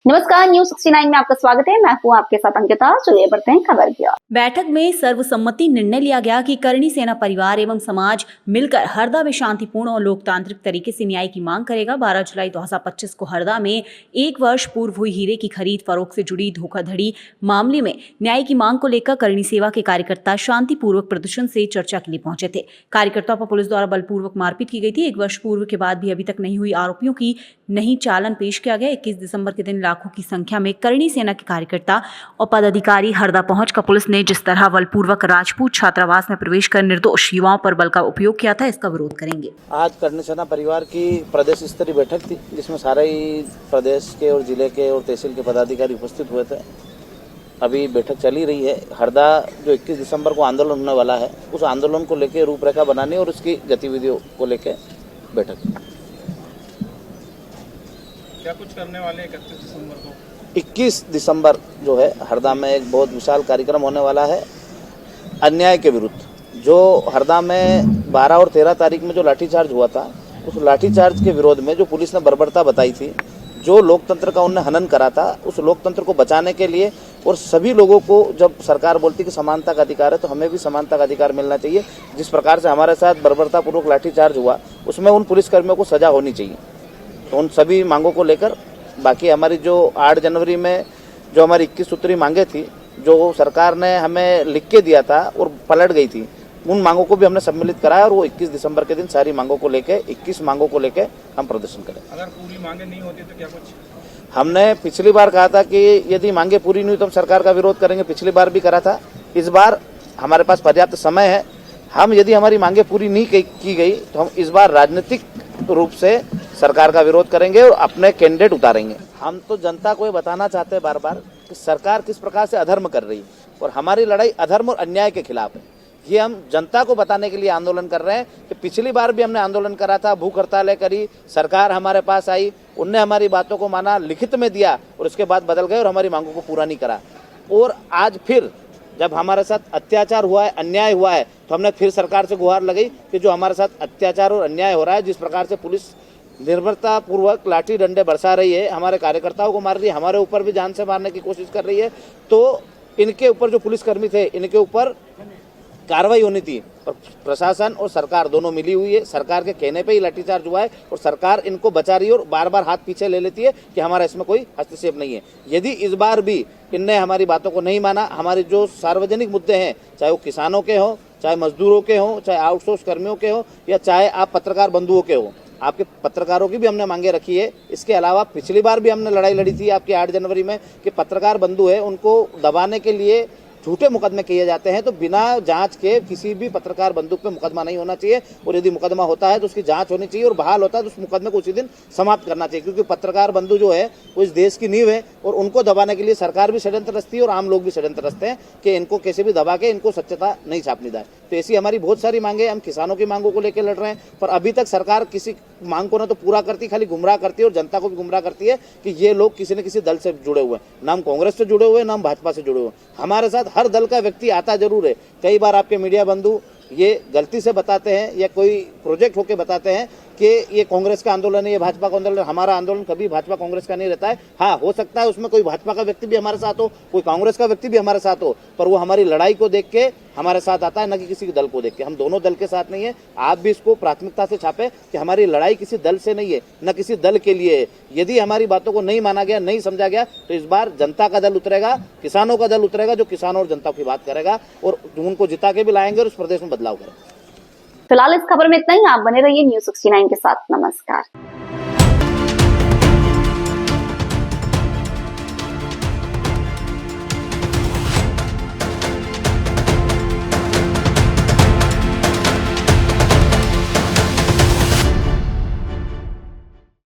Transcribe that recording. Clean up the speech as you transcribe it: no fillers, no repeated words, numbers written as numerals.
नमस्कार, न्यूज 69 में आपका स्वागत है। मैं हूँ आपके साथ अंकिता। चलिए बढ़ते हैं खबर की ओर। बैठक में सर्वसम्मति निर्णय लिया गया कि करणी सेना परिवार एवं समाज मिलकर हरदा में शांतिपूर्ण और लोकतांत्रिक तरीके से न्याय की मांग करेगा। 12 जुलाई 2025 को हरदा में 1 वर्ष पूर्व हुई हीरे की खरीद फरोख्त से जुड़ी धोखाधड़ी मामले में न्याय की मांग को लेकर करणी सेवा के कार्यकर्ता शांतिपूर्वक प्रदर्शन से चर्चा के लिए पहुंचे थे। कार्यकर्ताओं पर पुलिस द्वारा बलपूर्वक मारपीट की गई थी। 1 वर्ष पूर्व के बाद भी अभी तक नहीं हुई आरोपियों की नहीं चालान पेश किया गया। 21 दिसंबर के दिन लाखों की संख्या में करणी सेना के कार्यकर्ता और पदाधिकारी हरदा पहुंचकर पुलिस ने जिस तरह बलपूर्वक राजपूत छात्रावास में प्रवेश कर निर्दोष युवाओं पर बल का उपयोग किया था, इसका विरोध करेंगे। आज करणी सेना परिवार की प्रदेश स्तरीय बैठक थी, जिसमें सारे ही प्रदेश के और जिले के और तहसील के पदाधिकारी उपस्थित हुए थे। अभी बैठक चली रही है। हरदा जो 21 दिसंबर को आंदोलन होने वाला है, उस आंदोलन को लेकर रूपरेखा बनाने और उसकी गतिविधियों को लेकर बैठक। क्या कुछ करने वाले 31 दिसंबर को? 21 दिसंबर जो है हरदा में एक बहुत विशाल कार्यक्रम होने वाला है अन्याय के विरुद्ध। जो हरदा में 12 और 13 तारीख में जो लाठीचार्ज हुआ था, उस लाठीचार्ज के विरोध में जो पुलिस ने बर्बरता बताई थी, जो लोकतंत्र का उन्हें हनन करा था, उस लोकतंत्र को बचाने के लिए और सभी लोगों को जब सरकार बोलती कि समानता का अधिकार है, तो हमें भी समानता का अधिकार मिलना चाहिए। जिस प्रकार से हमारे साथ बर्बरतापूर्वक लाठीचार्ज हुआ, उसमें उन पुलिसकर्मियों को सजा होनी चाहिए। तो उन सभी मांगों को लेकर बाकी हमारी जो 8 जनवरी में जो हमारी 21 सूत्री मांगे थी, जो सरकार ने हमें लिख के दिया था और पलट गई थी, उन मांगों को भी हमने सम्मिलित कराया और वो 21 दिसंबर के दिन सारी मांगों को लेके 21 मांगों को लेके हम प्रदर्शन करें। अगर पूरी मांगे नहीं होती तो क्या कुछ? हमने पिछली बार कहा था कि यदि मांगे पूरी नहीं हुई तो हम सरकार का विरोध करेंगे। पिछली बार भी करा था। इस बार हमारे पास पर्याप्त समय है। हम यदि हमारी मांगे पूरी नहीं की गई तो हम इस बार राजनीतिक रूप से सरकार का विरोध करेंगे और अपने कैंडिडेट उतारेंगे। हम तो जनता को ये बताना चाहते हैं बार बार कि सरकार किस प्रकार से अधर्म कर रही है और हमारी लड़ाई अधर्म और अन्याय के खिलाफ है। ये हम जनता को बताने के लिए आंदोलन कर रहे हैं कि पिछली बार भी हमने आंदोलन करा था, भूख हड़तालें करी, सरकार हमारे पास आई, उनने हमारी बातों को माना, लिखित में दिया और उसके बाद बदल गए और हमारी मांगों को पूरा नहीं करा। और आज फिर जब हमारे साथ अत्याचार हुआ है, अन्याय हुआ है, तो हमने फिर सरकार से गुहार लगाई कि जो हमारे साथ अत्याचार और अन्याय हो रहा है, जिस प्रकार से पुलिस निर्भरता पूर्वक लाठी डंडे बरसा रही है, हमारे कार्यकर्ताओं को मार रही है, हमारे ऊपर भी जान से मारने की कोशिश कर रही है, तो इनके ऊपर जो पुलिसकर्मी थे, इनके ऊपर कार्रवाई होनी थी। और प्रशासन और सरकार दोनों मिली हुई है। सरकार के कहने पे ही लाठीचार्ज हुआ है और सरकार इनको बचा रही है और बार बार हाथ पीछे ले लेती है कि हमारा इसमें कोई हस्तक्षेप नहीं है। यदि इस बार भी इनने हमारी बातों को नहीं माना, हमारे जो सार्वजनिक मुद्दे हैं, चाहे वो किसानों के हों, चाहे मजदूरों के हों, चाहे आउटसोर्स कर्मियों के हों, या चाहे आप पत्रकार बंधुओं के हों, आपके पत्रकारों की भी हमने मांगे रखी है। इसके अलावा पिछली बार भी हमने लड़ाई लड़ी थी आपकी 8 जनवरी में कि पत्रकार बंधु है, उनको दबाने के लिए झूठे मुकदमे किए जाते हैं, तो बिना जांच के किसी भी पत्रकार बंदूक पे मुकदमा नहीं होना चाहिए और यदि मुकदमा होता है तो उसकी जांच होनी चाहिए और बहाल होता है तो उस मुकदमे को उसी दिन समाप्त करना चाहिए। क्योंकि पत्रकार बंधु जो है वो इस देश की नींव है और उनको दबाने के लिए सरकार भी षड्यंत्र रचती है और आम लोग भी षड्यंत्र रचते हैं कि इनको कैसे भी दबा के इनको सत्यता नहीं छापनी जाए। तो ऐसी हमारी बहुत सारी मांगे, हम किसानों की मांगों को लेकर लड़ रहे हैं, पर अभी तक सरकार किसी मांग को ना तो पूरा करती, खाली गुमराह करती है और जनता को भी गुमराह करती है कि ये लोग किसी न किसी दल से जुड़े हुए हैं। ना हम कांग्रेस से जुड़े हुए हैं, ना हम भाजपा से जुड़े हुए हैं। हमारे साथ हर दल का व्यक्ति आता जरूर है। कई बार आपके मीडिया बंधु ये गलती से बताते हैं या कोई प्रोजेक्ट होके बताते हैं कि ये कांग्रेस का आंदोलन है, ये भाजपा का आंदोलन है। हमारा आंदोलन कभी भाजपा कांग्रेस का नहीं रहता है। हाँ, हो सकता है उसमें कोई भाजपा का व्यक्ति भी हमारे साथ हो, कोई कांग्रेस का व्यक्ति भी हमारे साथ हो, पर वो हमारी लड़ाई को देख के हमारे साथ आता है, न कि किसी दल को देख के। हम दोनों दल के साथ नहीं है। आप भी इसको प्राथमिकता से छापे कि हमारी लड़ाई किसी दल से नहीं है, न किसी दल के लिए है। यदि हमारी बातों को नहीं माना गया, नहीं समझा गया, तो इस बार जनता का दल उतरेगा, किसानों का दल उतरेगा, जो किसानों और जनता की बात करेगा और उनको जिता के भी लाएंगे और उस प्रदेश में बदलाव करेंगे। फिलहाल इस खबर में इतना ही। आप बने रहिए न्यूज 69 के साथ। नमस्कार।